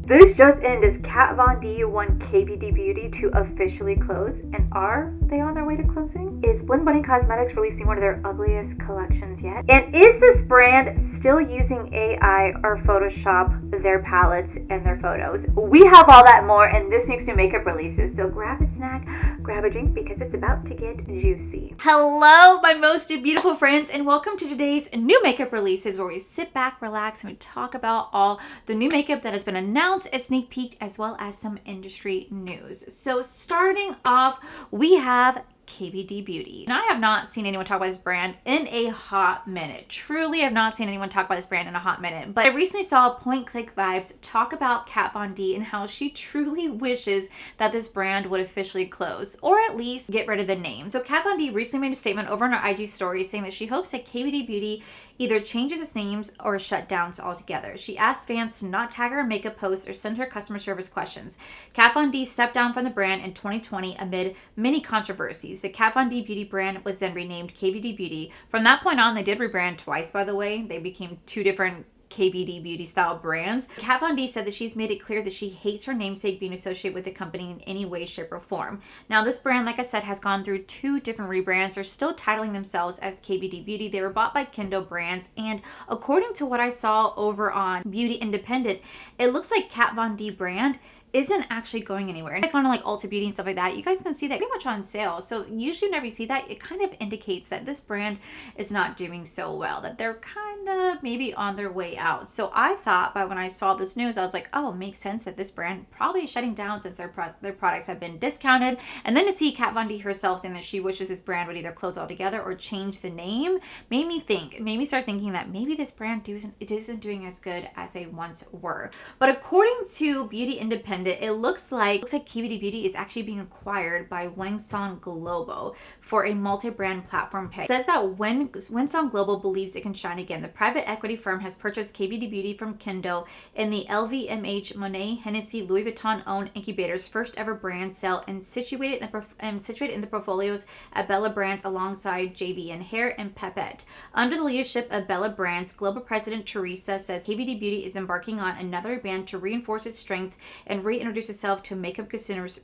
This just in, does Kat Von D want KVD Beauty to officially close? And are they on their way to closing? Is Blend Bunny Cosmetics releasing one of their ugliest collections yet? And is this brand still using AI or Photoshop their palettes and their photos? We have all that more in this week's new makeup releases. So grab a snack, grab a drink, because it's about to get juicy. Hello, my most beautiful friends, and welcome to today's new makeup releases, where we sit back, relax, and we talk about all the new makeup that has been announced, a sneak peek, as well as some industry news. So starting off, we have KVD Beauty. And I have not seen anyone talk about this brand in a hot minute. Truly, I have not seen anyone talk about this brand in a hot minute. But I recently saw Point Click Vibes talk about Kat Von D and how she truly wishes that this brand would officially close, or at least get rid of the name. So Kat Von D recently made a statement over on her IG story saying that she hopes that KVD Beauty either changes its names or shut down altogether. She asked fans to not tag her in makeup posts or send her customer service questions. Kat Von D stepped down from the brand in 2020 amid many controversies. The Kat Von D Beauty brand was then renamed KVD Beauty. From that point on, they did rebrand twice, by the way. They became two different KVD Beauty style brands. Kat Von D said that she's made it clear that she hates her namesake being associated with the company in any way, shape, or form. Now, this brand, like I said, has gone through two different rebrands. They're still titling themselves as KVD Beauty. They were bought by Kendo Brands, and according to what I saw over on Beauty Independent, it looks like Kat Von D brand isn't actually going anywhere. And you guys want to like Ulta Beauty and stuff like that, you guys can see that pretty much on sale. So usually whenever you see that, it kind of indicates that this brand is not doing so well, that they're kind of maybe on their way out. So I thought, but when I saw this news, I was like, oh, it makes sense that this brand probably is shutting down since their products have been discounted. And then to see Kat Von D herself saying that she wishes this brand would either close altogether or change the name made me start thinking that maybe this brand isn't doing as good as they once were. But according to Beauty Independent, it looks like KVD Beauty is actually being acquired by Wensong Global for a multi-brand platform pay. It says that Wensong Global believes it can shine again. The private equity firm has purchased KVD Beauty from Kendo in the LVMH, Monet, Hennessy, Louis Vuitton-owned incubator's first ever brand sale, and situated in the portfolios at Bella Brands alongside JB and Hair and Pepette. Under the leadership of Bella Brands, Global President Teresa says KVD Beauty is embarking on another brand to reinforce its strength and reintroduce itself to makeup consumers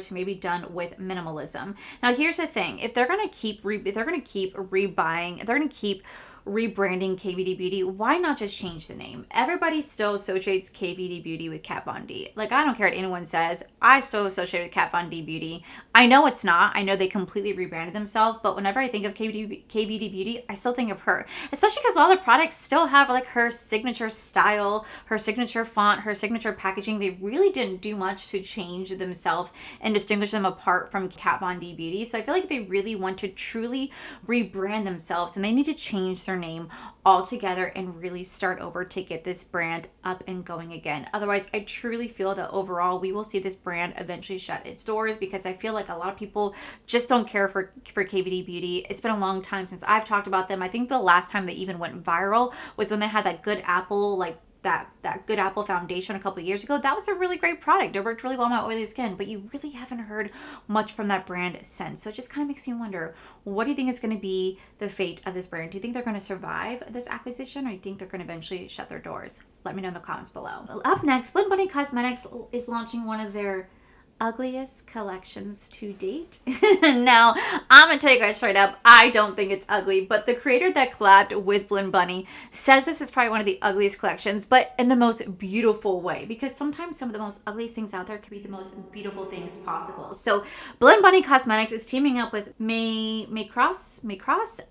who may be done with minimalism. Now, here's the thing: if they're gonna keep rebranding KVD Beauty, why not just change the name? Everybody still associates KVD Beauty with Kat Von D. Like, I don't care what anyone says, I still associate with Kat Von D Beauty. I know it's not. I know they completely rebranded themselves, but whenever I think of KVD Beauty, I still think of her. Especially because a lot of the products still have like her signature style, her signature font, her signature packaging. They really didn't do much to change themselves and distinguish them apart from Kat Von D Beauty. So I feel like they really want to truly rebrand themselves, and they need to change their name altogether and really start over to get this brand up and going again. Otherwise, I truly feel that overall we will see this brand eventually shut its doors, because I feel like a lot of people just don't care for KVD Beauty. It's been a long time since I've talked about them. I think the last time they even went viral was when they had that Good Apple, like that Good Apple foundation a couple of years ago. That was a really great product. It worked really well on my oily skin, but you really haven't heard much from that brand since. So it just kind of makes me wonder, what do you think is going to be the fate of this brand? Do you think they're going to survive this acquisition, or do you think they're going to eventually shut their doors? Let me know in the comments below. Up next, Blend Bunny Cosmetics is launching one of their ugliest collections to date. Now, I'm gonna tell you guys straight up, I don't think it's ugly, but the creator that collabed with Blend Bunny says this is probably one of the ugliest collections, but in the most beautiful way, because sometimes some of the most ugliest things out there can be the most beautiful things possible. So Blend Bunny Cosmetics is teaming up with May Cross.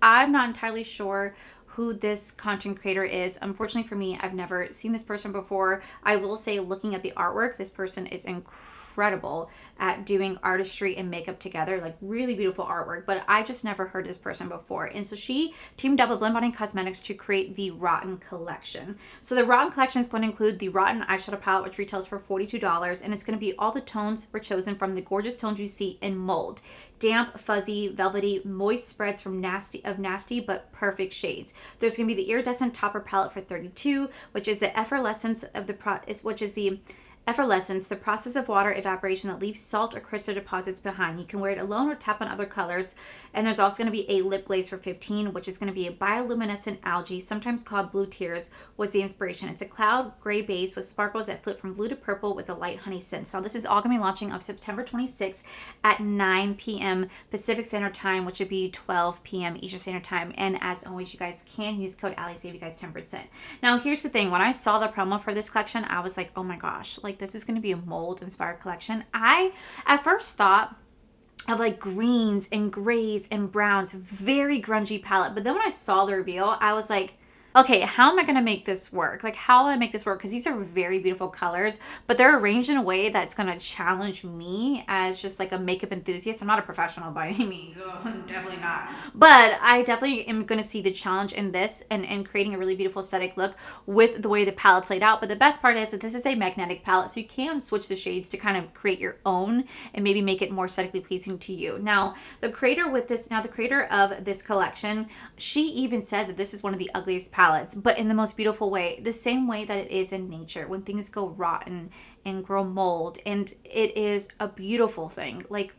I'm not entirely sure who this content creator is. Unfortunately for me, I've never seen this person before. I will say, looking at the artwork, this person is incredible at doing artistry and makeup together, like really beautiful artwork, but I just never heard this person before. And so she teamed up with Blend Bunny Cosmetics to create the Rotten collection. So the Rotten collection is going to include the Rotten eyeshadow palette, which retails for $42, and it's going to be all the tones were chosen from the gorgeous tones you see in Mold: damp, fuzzy, velvety, moist spreads from nasty but perfect shades. There's going to be the iridescent topper palette for $32, which is the effervescence of the Effervescence, the process of water evaporation that leaves salt or crystal deposits behind. You can wear it alone or tap on other colors. And there's also going to be a lip glaze for $15, which is going to be a bioluminescent algae, sometimes called blue tears, was the inspiration. It's a cloud gray base with sparkles that flip from blue to purple with a light honey scent. So this is all going to be launching on September 26th at 9 p.m. Pacific Standard Time, which would be 12 p.m. Eastern Standard Time. And as always, you guys can use code Allie, save you guys 10%. Now, here's the thing. When I saw the promo for this collection, I was like, oh my gosh, like this is going to be a mold inspired collection. I at first thought of like greens and grays and browns, very grungy palette. But then when I saw the reveal, I was like, okay, how am I going to make this work? Like, how will I make this work? Because these are very beautiful colors, but they're arranged in a way that's going to challenge me as just like a makeup enthusiast. I'm not a professional by any means. Definitely not. But I definitely am going to see the challenge in this and creating a really beautiful aesthetic look with the way the palette's laid out. But the best part is that this is a magnetic palette, so you can switch the shades to kind of create your own and maybe make it more aesthetically pleasing to you. Now, the creator of this collection, she even said that this is one of the ugliest palettes, but in the most beautiful way, the same way that it is in nature when things go rotten and grow mold, and it is a beautiful thing. Like,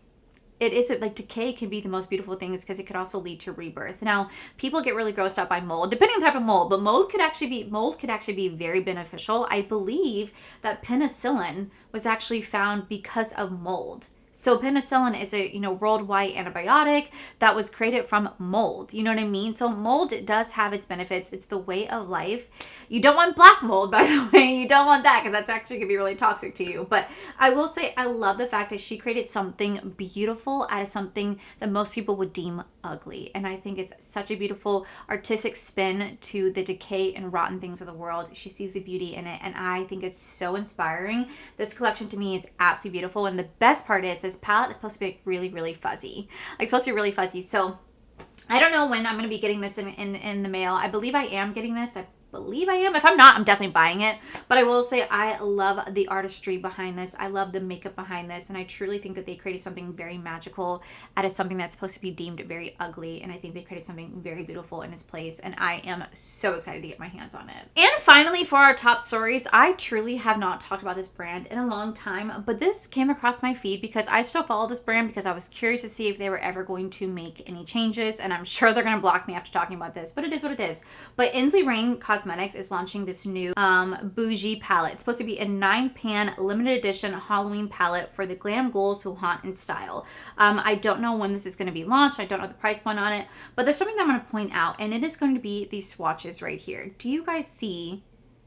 it is like decay can be the most beautiful things because it could also lead to rebirth. Now, people get really grossed out by mold, depending on the type of mold, but mold could actually be very beneficial. I believe that penicillin was actually found because of mold. So penicillin is a, worldwide antibiotic that was created from mold. You know what I mean? So mold does have its benefits. It's the way of life. You don't want black mold, by the way. You don't want that because that's actually going to be really toxic to you. But I will say I love the fact that she created something beautiful out of something that most people would deem ugly. And I think it's such a beautiful artistic spin to the decay and rotten things of the world. She sees the beauty in it, and I think it's so inspiring. This collection to me is absolutely beautiful. And the best part is this palette is supposed to be really, really fuzzy. So I don't know when I'm going to be getting this in the mail. I believe I am getting this. If I'm not, I'm definitely buying it. But I will say I love the artistry behind this. I love the makeup behind this. And I truly think that they created something very magical out of something that's supposed to be deemed very ugly. And I think they created something very beautiful in its place. And I am so excited to get my hands on it. And finally, for our top stories, I truly have not talked about this brand in a long time. But this came across my feed because I still follow this brand because I was curious to see if they were ever going to make any changes. And I'm sure they're going to block me after talking about this. But it is what it is. But Ensley Rain Cosmetics is launching this new bougie palette. It's supposed to be a 9-pan limited edition Halloween palette for the glam ghouls who haunt in style. I don't know when this is going to be launched. I don't know the price point on it, but there's something that I'm going to point out, and it is going to be these swatches right here. Do you guys see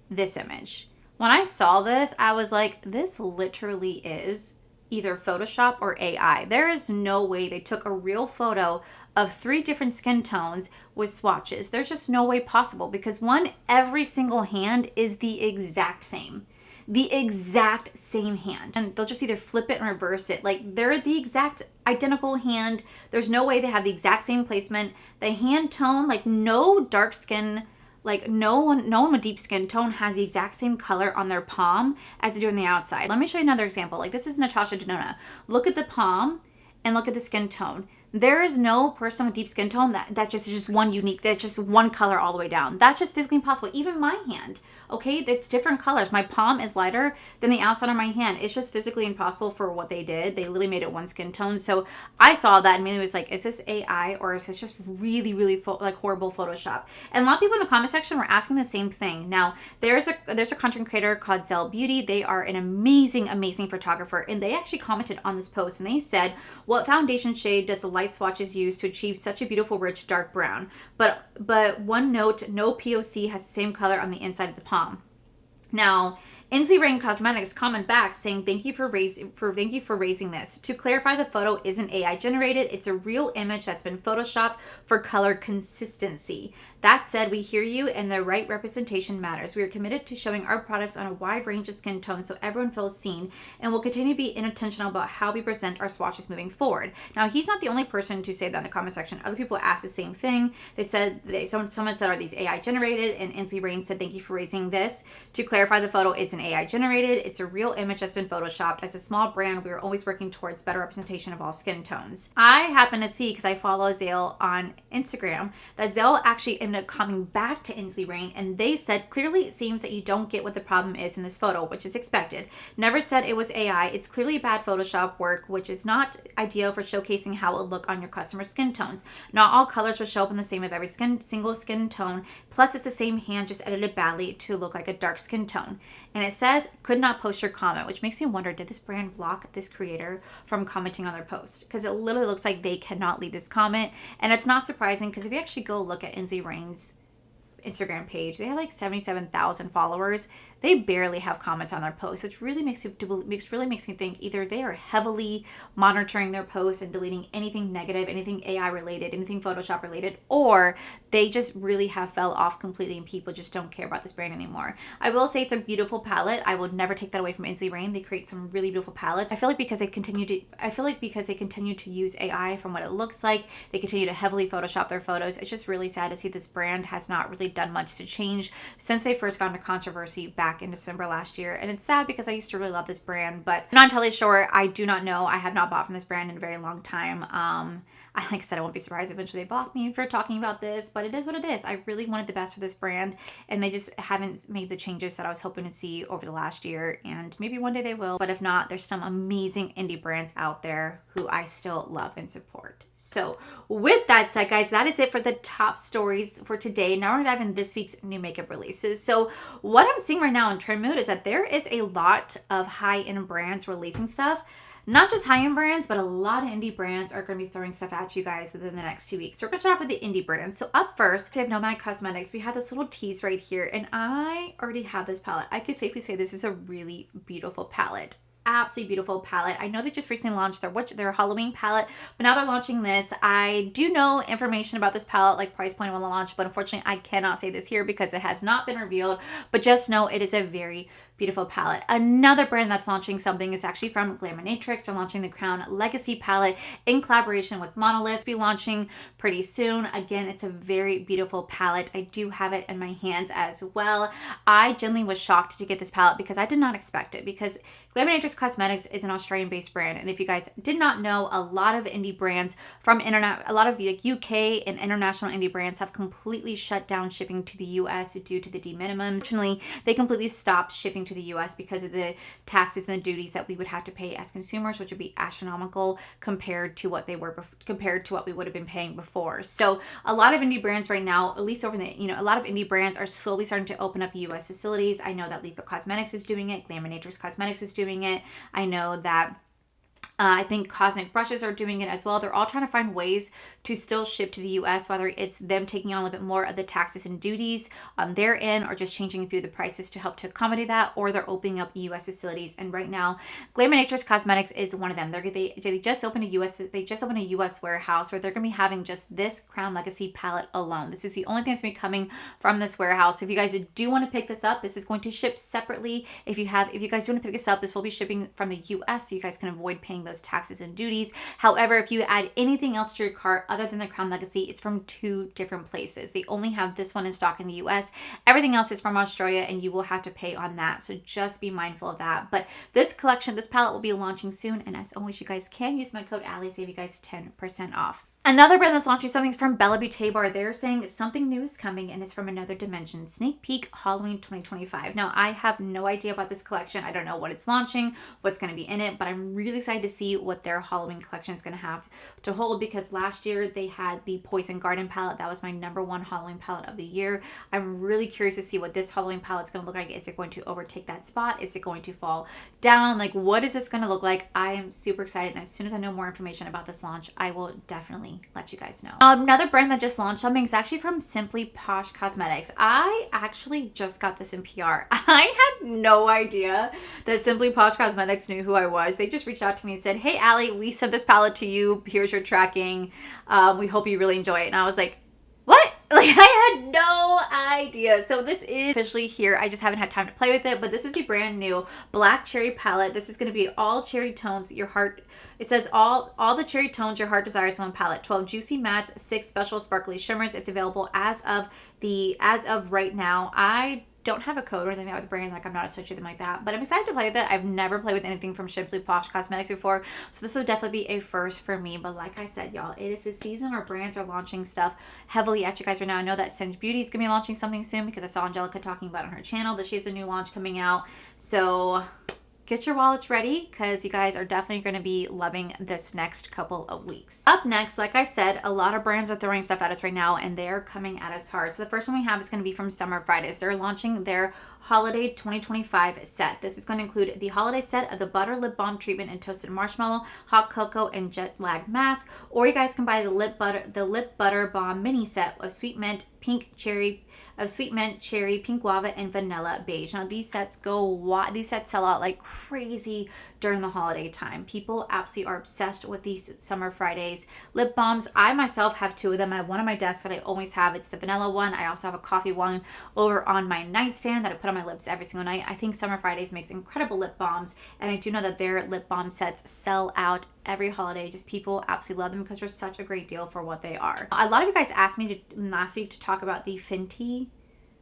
this image? When I saw this, I was like, this literally is either Photoshop or AI. There is no way they took a real photo of 3 different skin tones with swatches. There's just no way possible because every single hand is the exact same. The exact same hand. And they'll just either flip it and reverse it. Like they're the exact identical hand. There's no way they have the exact same placement. The hand tone, like no dark skin, like no one with deep skin tone has the exact same color on their palm as they do on the outside. Let me show you another example. Like this is Natasha Denona. Look at the palm and look at the skin tone. There is no person with deep skin tone that just is just one unique, that's just one color all the way down. That's just physically impossible. Even my hand, okay? It's different colors. My palm is lighter than the outside of my hand. It's just physically impossible for what they did. They literally made it one skin tone. So I saw that and immediately was like, is this AI or is this just really, really horrible Photoshop? And a lot of people in the comment section were asking the same thing. Now, there's a content creator called Zell Beauty. They are an amazing, amazing photographer. And they actually commented on this post and they said, what foundation shade does the light swatches use to achieve such a beautiful, rich, dark brown? But one note, no POC has the same color on the inside of the palm. Now, Ensley Rain Cosmetics comment back saying, thank you for raising this. To clarify, the photo isn't AI generated. It's a real image that's been photoshopped for color consistency. That said, we hear you and the right representation matters. We are committed to showing our products on a wide range of skin tones so everyone feels seen, and we'll continue to be intentional about how we present our swatches moving forward. Now, he's not the only person to say that in the comment section. Other people asked the same thing. They said, someone said, are these AI generated? And Ensley Rain said, thank you for raising this. To clarify, the photo isn't AI generated. It's a real image that's been photoshopped. As a small brand, we are always working towards better representation of all skin tones. I happen to see, because I follow Zale on Instagram, that Zale actually ended up coming back to Ensley Rain, and they said, clearly it seems that you don't get what the problem is in this photo, which is expected. Never said it was AI. It's clearly bad Photoshop work, which is not ideal for showcasing how it would look on your customer's skin tones. Not all colors will show up in the same of every single skin tone. Plus, it's the same hand, just edited badly to look like a dark skin tone. And it says, could not post your comment, which makes me wonder, did this brand block this creator from commenting on their post? Because it literally looks like they cannot leave this comment. And it's not surprising, because if you actually go look at Ensley Rain's Instagram page, they have like 77,000 followers. They barely have comments on their posts, which really makes me think either they are heavily monitoring their posts and deleting anything negative, anything AI related, anything Photoshop related, or they just really have fell off completely and people just don't care about this brand anymore. I will say it's a beautiful palette. I will never take that away from Ensley Rain. They create some really beautiful palettes. I feel like because they continue to use AI from what it looks like, they continue to heavily Photoshop their photos. It's just really sad to see this brand has not really done much to change since they first got into controversy back in December last year. And it's sad because I used to really love this brand, but I'm not entirely sure. I do not know. I have not bought from this brand in a very long time. Like I said, I won't be surprised eventually they block me for talking about this, but it is what it is. I really wanted the best for this brand, and they just haven't made the changes that I was hoping to see over the last year, and maybe one day they will. But if not, there's some amazing indie brands out there who I still love and support. So with that said, guys, that is it for the top stories for today. Now we're gonna dive in this week's new makeup releases. So what I'm seeing right now in Trend Mood is that there is a lot of high-end brands releasing stuff. Not just high-end brands, but a lot of indie brands are going to be throwing stuff at you guys within the next 2 weeks. So we're going to start off with the indie brands. So up first, we have Nomad Cosmetics. We have this little tease right here, and I already have this palette. I could safely say this is a really beautiful palette. Absolutely beautiful palette. I know they just recently launched their Halloween palette, but now they're launching this. I do know information about this palette, like price point when they launch, but unfortunately I cannot say this here because it has not been revealed, but just know it is a very beautiful palette. Another brand that's launching something is actually from Glaminatrix. They're launching the Crown Legacy palette in collaboration with Monolith. It'll be launching pretty soon. Again, it's a very beautiful palette. I do have it in my hands as well. I genuinely was shocked to get this palette because I did not expect it, because Glaminatrix Cosmetics is an Australian-based brand, and if you guys did not know, a lot of indie brands from a lot of like UK and international indie brands have completely shut down shipping to the US due to the de minimis. Unfortunately, they completely stopped shipping to the US because of the taxes and the duties that we would have to pay as consumers, which would be astronomical compared to what we would have been paying before. So a lot of indie brands right now, at least over a lot of indie brands are slowly starting to open up US facilities. I know that Lethal Cosmetics is doing it, Glaminatrix Cosmetics is doing it. I know that I think Cosmic Brushes are doing it as well. They're all trying to find ways to still ship to the US, whether it's them taking on a little bit more of the taxes and duties on their end, or just changing a few of the prices to help to accommodate that, or they're opening up US facilities. And right now, Glaminatrix Cosmetics is one of them. They just opened a US warehouse where they're going to be having just this Crown Legacy palette alone. This is the only thing that's going to be coming from this warehouse. So if you guys do want to pick this up, this is going to ship separately. If you guys do want to pick this up, this will be shipping from the US, so you guys can avoid paying those taxes and duties. However, if you add anything else to your cart other than the Crown Legacy, it's from 2 different places. They only have this one in stock in the US. Everything else is from Australia, and you will have to pay on that. So just be mindful of that. But this palette will be launching soon. And as always, you guys can use my code Allie, save you guys 10% off. Another brand that's launching something is from Bella Beauté Bar. They're saying something new is coming, and it's from another dimension. Sneak peek Halloween 2025. Now, I have no idea about this collection. I don't know what it's launching, what's going to be in it, but I'm really excited to see what their Halloween collection is going to have to hold, because last year they had the Poison Garden palette. That was my #1 Halloween palette of the year. I'm really curious to see what this Halloween palette is going to look like. Is it going to overtake that spot? Is it going to fall down? Like, what is this going to look like? I am super excited, and as soon as I know more information about this launch, I will definitely let you guys know. Another brand that just launched something is actually from Simply Posh Cosmetics. I actually just got this in PR. I had no idea that Simply Posh Cosmetics knew who I was. They just reached out to me and said, "Hey, Allie, we sent this palette to you. Here's your tracking. We hope you really enjoy it." And I was like, what? Like, I had no idea. So this is officially here. I just haven't had time to play with it, but this is the brand new Black Cherry palette. This is going to be all cherry tones that your heart, it says all the cherry tones your heart desires in one palette. 12 juicy mattes, 6 special sparkly shimmers. It's available as of right now. I don't have a code or anything with the brand. Like, I'm not associated with them like that. But I'm excited to play with it. I've never played with anything from Simply Posh Cosmetics before. So this will definitely be a first for me. But like I said, y'all, it is the season where brands are launching stuff heavily at you guys right now. I know that Sense Beauty is going to be launching something soon because I saw Angelica talking about it on her channel that she has a new launch coming out. So get your wallets ready because you guys are definitely going to be loving this next couple of weeks. Up next, like I said, a lot of brands are throwing stuff at us right now and they're coming at us hard. So the first one we have is going to be from Summer Fridays. They're launching their Holiday 2025 set. This is going to include the holiday set of the Butter Lip Balm Treatment and Toasted Marshmallow, Hot Cocoa, and Jet Lag Mask. Or you guys can buy the Lip Butter Balm Mini Set of Sweet Mint, Cherry, Pink Guava, and Vanilla Beige. Now these sets sell out like crazy during the holiday time. People absolutely are obsessed with these Summer Fridays lip balms. I myself have two of them. I have one on my desk that I always have. It's the vanilla one. I also have a coffee one over on my nightstand that I put on my lips every single night. I think Summer Fridays makes incredible lip balms, and I do know that their lip balm sets sell out every holiday. Just people absolutely love them because they're such a great deal for what they are. A lot of you guys asked me last week to talk about the Fenty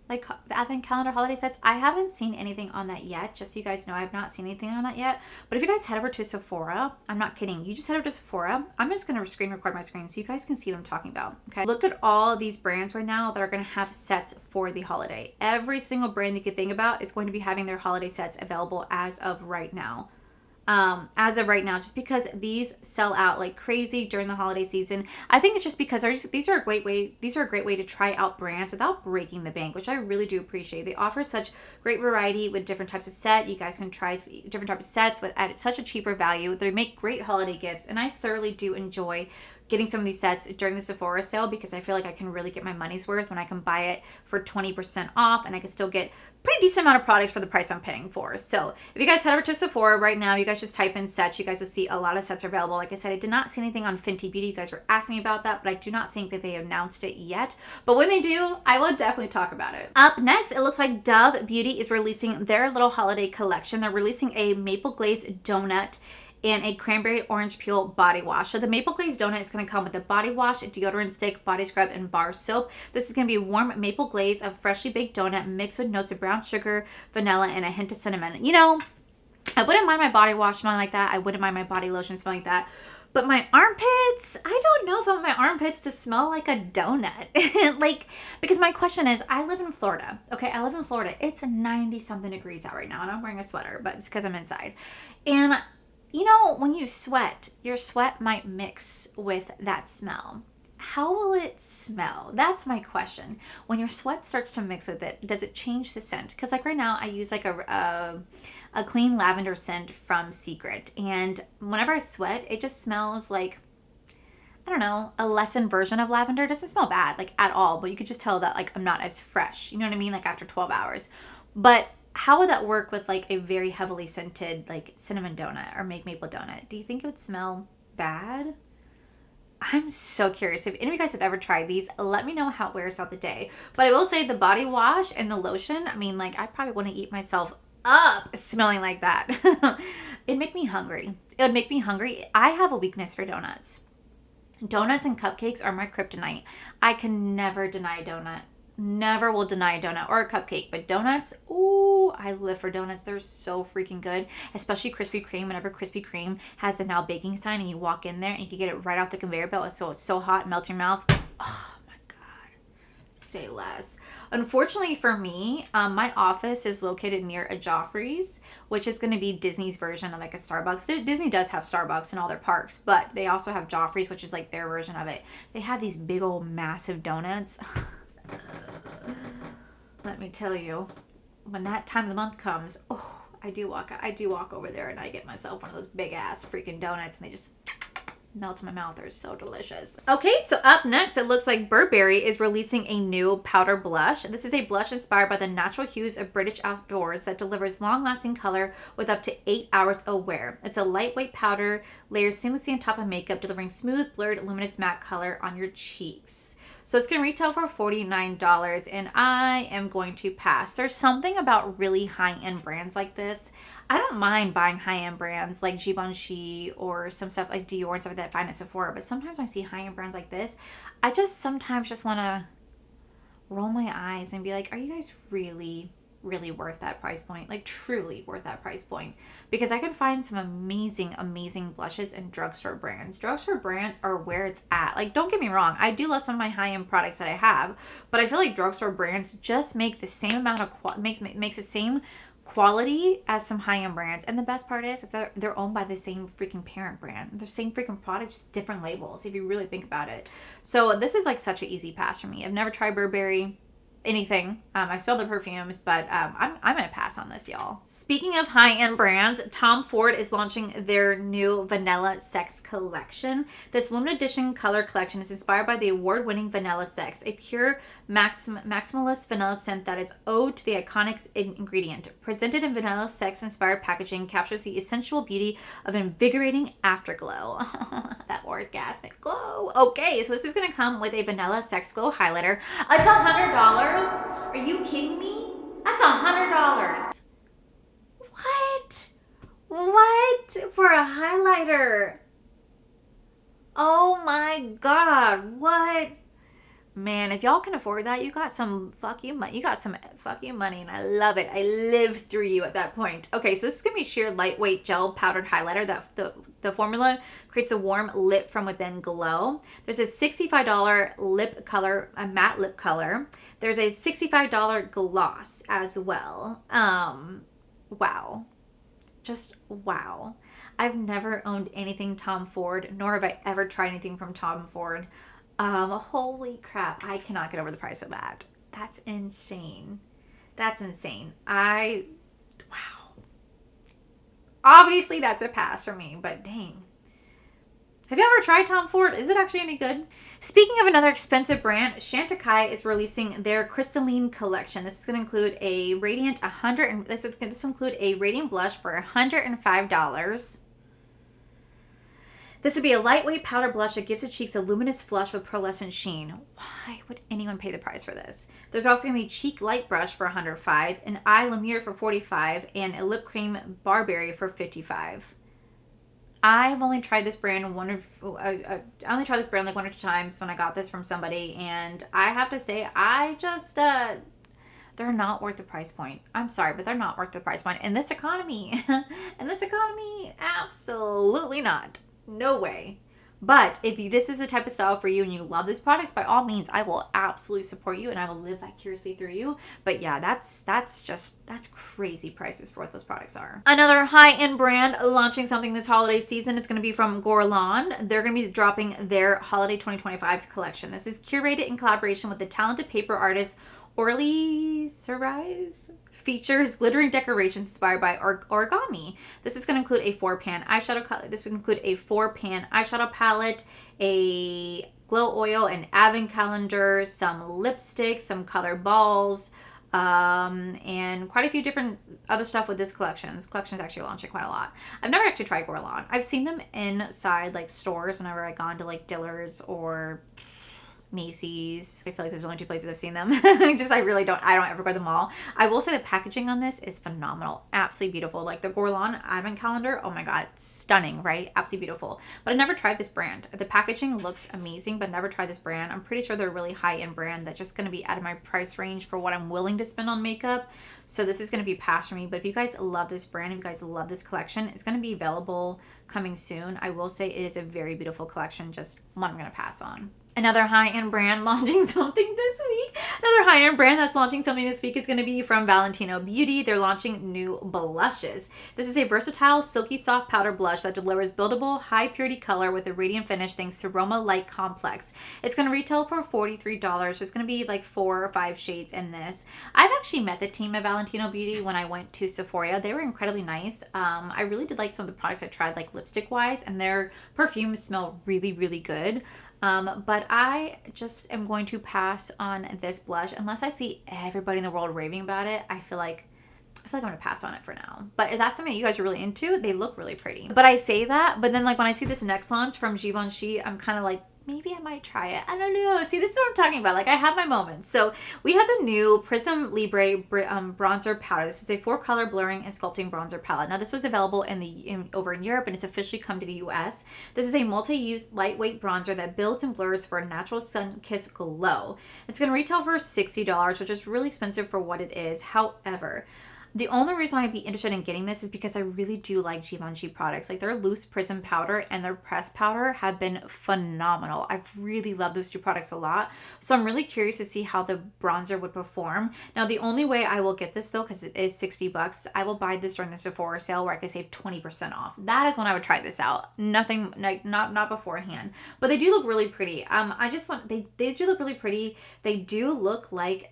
like advent calendar holiday sets. I haven't seen anything on that yet. Just so you guys know, I have not seen anything on that yet. But if you guys head over to Sephora, I'm not kidding, you just head over to Sephora. I'm just going to screen record my screen so you guys can see what I'm talking about. Okay, look at all these brands right now that are going to have sets for the holiday. Every single brand you could think about is going to be having their holiday sets available as of right now. Just because these sell out like crazy during the holiday season. I think it's just because these are a great way to try out brands without breaking the bank, which I really do appreciate. They offer such great variety with different types of set. You guys can try different types of sets at such a cheaper value. They make great holiday gifts, and I thoroughly do enjoy getting some of these sets during the Sephora sale because I feel like I can really get my money's worth when I can buy it for 20% off and I can still get pretty decent amount of products for the price I'm paying for. So if you guys head over to Sephora right now, you guys just type in sets, you guys will see a lot of sets are available. Like I said, I did not see anything on Fenty Beauty. You guys were asking me about that, but I do not think that they announced it yet. But when they do, I will definitely talk about it. Up next, it looks like Dove Beauty is releasing their little holiday collection. They're releasing a maple glazed donut and a cranberry orange peel body wash. So the maple glazed donut is going to come with a body wash, a deodorant stick, body scrub, and bar soap. This is going to be a warm maple glaze of freshly baked donut mixed with notes of brown sugar, vanilla, and a hint of cinnamon. You know, I wouldn't mind my body wash smelling like that. I wouldn't mind my body lotion smelling like that. But my armpits, I don't know if I want my armpits to smell like a donut. Because my question is, I live in Florida. Okay, I live in Florida. It's 90-something degrees out right now, and I'm wearing a sweater, but it's because I'm inside. And you know, when you sweat, your sweat might mix with that smell. How will it smell? That's my question. When your sweat starts to mix with it, does it change the scent? Because like right now, I use like a clean lavender scent from Secret. And whenever I sweat, it just smells like, I don't know, a lessened version of lavender. It doesn't smell bad, like at all. But you could just tell that like I'm not as fresh. You know what I mean? Like after 12 hours. But how would that work with like a very heavily scented like cinnamon donut or maple donut? Do you think it would smell bad? I'm so curious. If any of you guys have ever tried these, let me know how it wears out the day. But I will say the body wash and the lotion, I mean, like I probably want to eat myself up smelling like that. It'd make me hungry. It would make me hungry. I have a weakness for donuts. Donuts and cupcakes are my kryptonite. I can never deny a donut. Never will deny a donut or a cupcake, but donuts, ooh, I live for donuts. They're so freaking good, especially Krispy Kreme. Whenever Krispy Kreme has the now baking sign and you walk in there and you can get it right off the conveyor belt, so it's so hot, melts your mouth. Oh my God, say less. Unfortunately for me, my office is located near a Joffrey's, which is going to be Disney's version of like a Starbucks. Disney does have Starbucks in all their parks, but they also have Joffrey's, which is like their version of it. They have these big old massive donuts. Let me tell you, when that time of the month comes, oh, I do walk over there and I get myself one of those big ass freaking donuts and they just melt in my mouth. They're so delicious. Okay, so up next, it looks like Burberry is releasing a new powder blush. This is a blush inspired by the natural hues of British outdoors that delivers long-lasting color with up to 8 hours of wear. It's a lightweight powder layered seamlessly on top of makeup, delivering smooth, blurred, luminous matte color on your cheeks. So it's going to retail for $49, and I am going to pass. There's something about really high-end brands like this. I don't mind buying high-end brands like Givenchy or some stuff like Dior and stuff like that I find at Sephora, but sometimes when I see high-end brands like this, I just sometimes just want to roll my eyes and be like, are you guys really really worth that price point. Like truly worth that price point. Because I can find some amazing, amazing blushes in drugstore brands. Drugstore brands are where it's at. Like, don't get me wrong. I do love some of my high-end products that I have. But I feel like drugstore brands just make the same amount of makes the same quality as some high-end brands. And the best part is that they're owned by the same freaking parent brand. They're the same freaking product, just different labels, if you really think about it. So this is like such an easy pass for me. I've never tried Burberry anything. I smell the perfumes, but I'm gonna pass on this, y'all. Speaking of high-end brands, Tom Ford is launching their new Vanilla Sex collection. This limited edition color collection is inspired by the award-winning Vanilla Sex, a pure maximalist vanilla scent that is ode to the iconic ingredient. Presented in Vanilla Sex inspired packaging, captures the essential beauty of invigorating afterglow. That orgasmic glow. Okay, so this is gonna come with a Vanilla Sex Glow highlighter. It's $100. Are you kidding me? That's $100. What? What? For a highlighter? Oh my God. What? Man, if y'all can afford that, you got some fucking money. You got some fucking money, and I love it. I live through you at that point. Okay, so this is going to be sheer lightweight gel powdered highlighter. That the formula creates a warm lip from within glow. There's a $65 lip color, a matte lip color. There's a $65 gloss as well. Wow. Just wow. I've never owned anything Tom Ford, nor have I ever tried anything from Tom Ford. Holy crap. I cannot get over the price of that. That's insane. That's insane. Wow. Obviously that's a pass for me, but dang. Have you ever tried Tom Ford? Is it actually any good? Speaking of another expensive brand, Chantecaille is releasing their Crystalline collection. This is going to include a radiant this will include a radiant blush for $105. This would be a lightweight powder blush that gives the cheeks a luminous flush with pearlescent sheen. Why would anyone pay the price for this? There's also going to be cheek light brush for $105, an eye lumiere for $45, and a lip cream barberry for $55. I've only tried this brand like one or two times when I got this from somebody, and I have to say, I just they're not worth the price point. I'm sorry, but they're not worth the price point in this economy. Absolutely not. No way. But if this is the type of style for you and you love this product, by all means, I will absolutely support you and I will live vicariously through you. But yeah, that's crazy prices for what those products are. Another high-end brand launching something this holiday season. It's going to be from Guerlain. They're going to be dropping their Holiday 2025 collection. This is curated in collaboration with the talented paper artist Orly Cerise. Features glittering decorations inspired by origami. This is going to include a 4-pan eyeshadow color. This would include a 4-pan eyeshadow palette, a glow oil, an advent calendar, some lipstick, some color balls, and quite a few different other stuff with this collection. This collection is actually launching quite a lot. I've never actually tried Guerlain. I've seen them inside like stores whenever I've gone to like Dillard's or Macy's. I feel like there's only 2 places I've seen them. I don't ever go to the mall. I will say the packaging on this is phenomenal. Absolutely beautiful. Like the Guerlain advent calendar, oh my God, stunning, right? Absolutely beautiful. But I never tried this brand. The packaging looks amazing, but never tried this brand. I'm pretty sure they're a really high-end brand that's just going to be out of my price range for what I'm willing to spend on makeup. So this is going to be past for me. But if you guys love this brand, if you guys love this collection, it's going to be available coming soon. I will say it is a very beautiful collection, just one I'm going to pass on. Another high-end brand launching something this week. Another high-end brand that's launching something this week is going to be from Valentino Beauty. They're launching new blushes. This is a versatile, silky soft powder blush that delivers buildable, high-purity color with a radiant finish thanks to Roma Light Complex. It's going to retail for $43. There's going to be like 4 or 5 shades in this. I've actually met the team at Valentino Beauty when I went to Sephora. They were incredibly nice. I really did like some of the products I tried, like lipstick-wise, and their perfumes smell really, really good. But I just am going to pass on this blush unless I see everybody in the world raving about it. I feel like I'm going to pass on it for now. But if that's something you guys are really into, they look really pretty. But I say that, but then like when I see this next launch from Givenchy, I'm kind of like, maybe I might try it. I don't know. See, this is what I'm talking about. Like, I have my moments. So we have the new Prism Libre bronzer powder. This is a 4-color blurring and sculpting bronzer palette. Now, this was available over in Europe, and it's officially come to the US. This is a multi-use lightweight bronzer that builds and blurs for a natural sun-kissed glow. It's going to retail for $60, which is really expensive for what it is. However, the only reason I'd be interested in getting this is because I really do like Givenchy products. Like, their loose prism powder and their pressed powder have been phenomenal. I've really loved those two products a lot. So I'm really curious to see how the bronzer would perform. Now, the only way I will get this though, because it is $60, I will buy this during the Sephora sale where I could save 20% off. That is when I would try this out. Nothing, like, not beforehand. But they do look really pretty. They do look really pretty. They do look like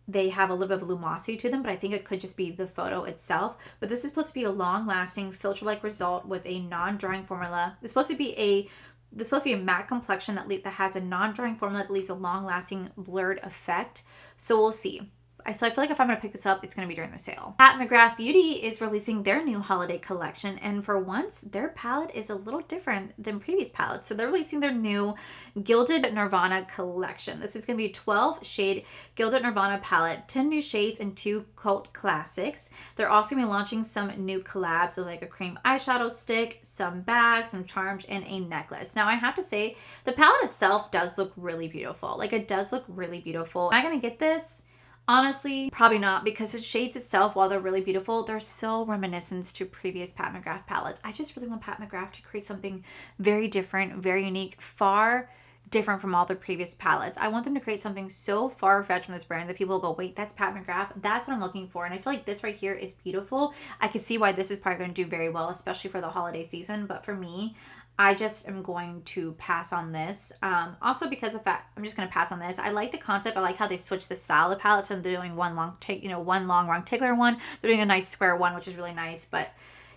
they have a little bit of luminosity to them, but I think it could just be the photo itself. But this is supposed to be a long-lasting filter-like result with a non-drying formula. It's supposed to be a matte complexion that has a non-drying formula that leaves a long-lasting blurred effect. So we'll see. So I feel like if I'm going to pick this up, it's going to be during the sale. Pat McGrath Beauty is releasing their new holiday collection, and for once, their palette is a little different than previous palettes. So they're releasing their new Gilded Nirvana collection. This is going to be a 12-shade Gilded Nirvana palette, 10 new shades and 2 cult classics. They're also going to be launching some new collabs, so like a cream eyeshadow stick, some bags, some charms, and a necklace. Now, I have to say, the palette itself does look really beautiful. Like, it does look really beautiful. Am I going to get this? Honestly, probably not, because the shades itself, while they're really beautiful, they're so reminiscent to previous Pat McGrath palettes. I just really want Pat McGrath to create something very different, very unique, far different from all their previous palettes. I want them to create something so far-fetched from this brand that people will go, wait, that's Pat McGrath? That's what I'm looking for. And I feel like this right here is beautiful. I can see why this is probably going to do very well, especially for the holiday season. But for me, I just am going to pass on this. Also because of that, I'm just going to pass on this. I like the concept. I like how they switched the style of the palette. So they're doing one long rectangular one. They're doing a nice square one, which is really nice. But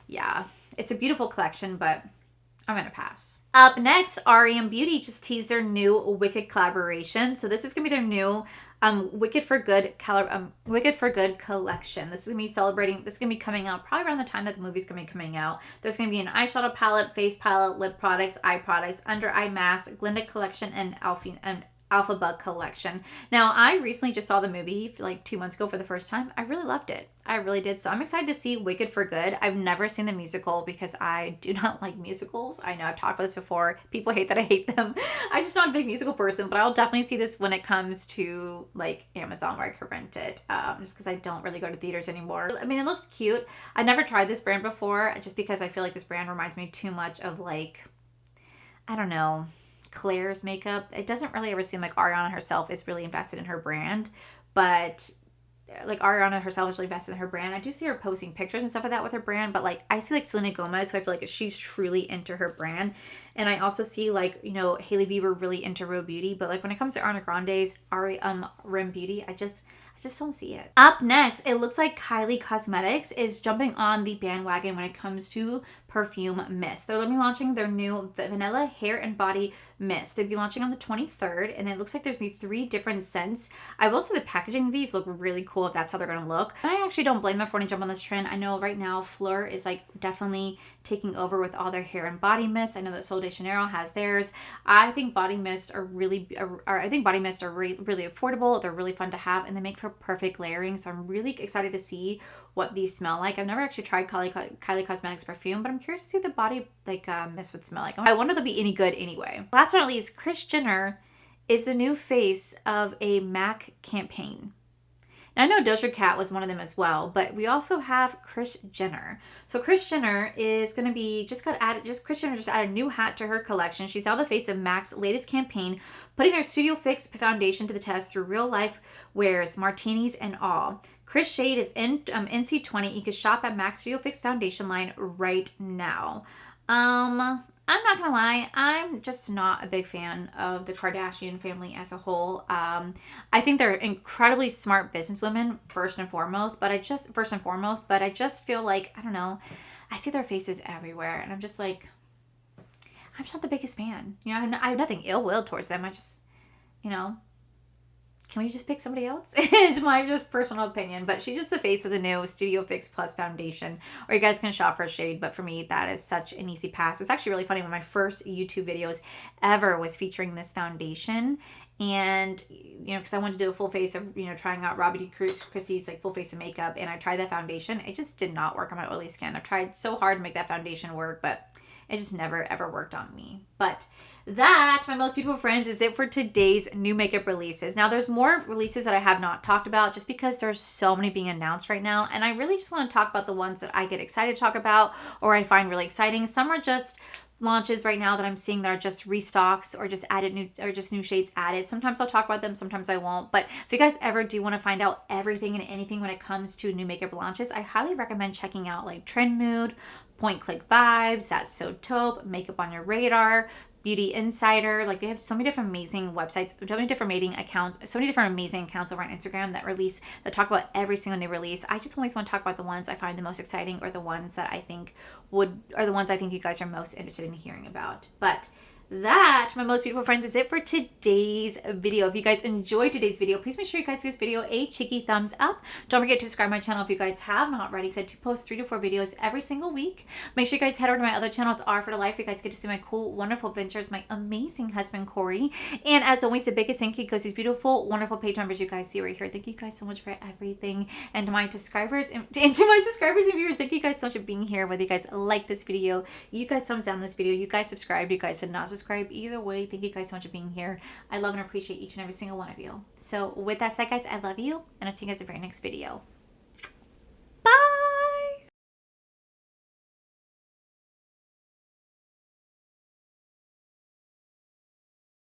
yeah, it's a beautiful collection, but I'm going to pass. Up next, REM Beauty just teased their new Wicked collaboration. So this is going to be their new Wicked for Good collection. This is going to be celebrating, this is going to be coming out probably around the time that the movie's going to be coming out. There's going to be an eyeshadow palette, face palette, lip products, eye products, under eye mask, Glinda collection, and Alpha Bug collection. Now, I recently just saw the movie like 2 months ago for the first time. I really loved it. I really did. So I'm excited to see Wicked for Good. I've never seen the musical because I do not like musicals. I know I've talked about this before. People hate that I hate them. I'm just not a big musical person, but I'll definitely see this when it comes to like Amazon where I can rent it. Just because I don't really go to theaters anymore. I mean, it looks cute. I never tried this brand before just because I feel like this brand reminds me too much of like, I don't know, Claire's makeup. It doesn't really ever seem like Ariana herself is really invested in her brand, but like Ariana herself is really invested in her brand. I do see her posting pictures and stuff like that with her brand, but like I see like Selena Gomez, who I feel like she's truly into her brand. And I also see like, you know, Hailey Bieber really into Real Beauty, but like when it comes to Ariana Grande's REM Beauty, I just don't see it. Up next, it looks like Kylie Cosmetics is jumping on the bandwagon when it comes to perfume mist. They're going to be launching their new vanilla hair and body mist. They'll be launching on the 23rd, and it looks like there's going to be 3 different scents. I will say the packaging of these look really cool if that's how they're going to look. And I actually don't blame them for wanting to jump on this trend. I know right now Fleur is like definitely taking over with all their hair and body mist. I know that Sol de Janeiro has theirs. I think body mist are really affordable. They're really fun to have, and they make for perfect layering. So I'm really excited to see what these smell like. I've never actually tried Kylie Cosmetics perfume, but I'm curious to see the body mist would smell like. I wonder if they'll be any good anyway. Last but not least, Kris Jenner is the new face of a MAC campaign. Now, I know Doja Cat was one of them as well, but we also have Kris Jenner. So Kris Jenner is going to be, Kris Jenner just added a new hat to her collection. She's now the face of MAC's latest campaign, putting their Studio Fix foundation to the test through real life wears, martinis, and all. Kris shade is in NC20. You can shop at MAC's Studio Fix foundation line right now. I'm not gonna lie, I'm just not a big fan of the Kardashian family as a whole. I think they're incredibly smart businesswomen first and foremost, but I just feel like, I don't know, I see their faces everywhere, and I'm just like, I'm just not the biggest fan. You know, I have nothing ill will towards them. I just, you know, can we just pick somebody else? It's my just personal opinion, but she's just the face of the new Studio Fix Plus foundation, or you guys can shop her shade, but for me, that is such an easy pass. It's actually really funny. One of my first YouTube videos ever was featuring this foundation, and, you know, because I wanted to do a full face of, you know, trying out Robbie D. Christie's like full face of makeup, and I tried that foundation. It just did not work on my oily skin. I've tried so hard to make that foundation work, but it just never ever worked on me. But that, my most beautiful friends, is it for today's new makeup releases. Now, there's more releases that I have not talked about just because there's so many being announced right now, and I really just want to talk about the ones that I get excited to talk about or I find really exciting. Some are just launches right now that I'm seeing that are just restocks or just added new, or just new shades added. Sometimes I'll talk about them, sometimes I won't. But if you guys ever do want to find out everything and anything when it comes to new makeup launches, I highly recommend checking out like Trend Mood, Point Click Vibes, That's So Taupe, Makeup on Your Radar, Beauty Insider. Like, they have so many different amazing websites, so many different rating accounts, so many different amazing accounts over on Instagram that talk about every single new release. I just always want to talk about the ones I find the most exciting, or the ones that I think you guys are most interested in hearing about. But that, my most beautiful friends, is it for today's video. If you guys enjoyed today's video, please make sure you guys give this video a cheeky thumbs up. Don't forget to subscribe to my channel if you guys have not already. I do post 3 to 4 videos every single week. Make sure you guys head over to my other channel. It's R for the Life. You guys get to see my cool, wonderful adventures, my amazing husband, Corey. And as always, the biggest thank you goes to these beautiful, wonderful page members you guys see right here. Thank you guys so much for everything. And to my subscribers and to my subscribers and viewers, thank you guys so much for being here. Whether you guys like this video, you guys thumbs down this video, you guys subscribe, you guys did not subscribe, either way, thank you guys so much for being here. I love and appreciate each and every single one of you. So with that said, guys, I love you, and I'll see you guys in the very next video.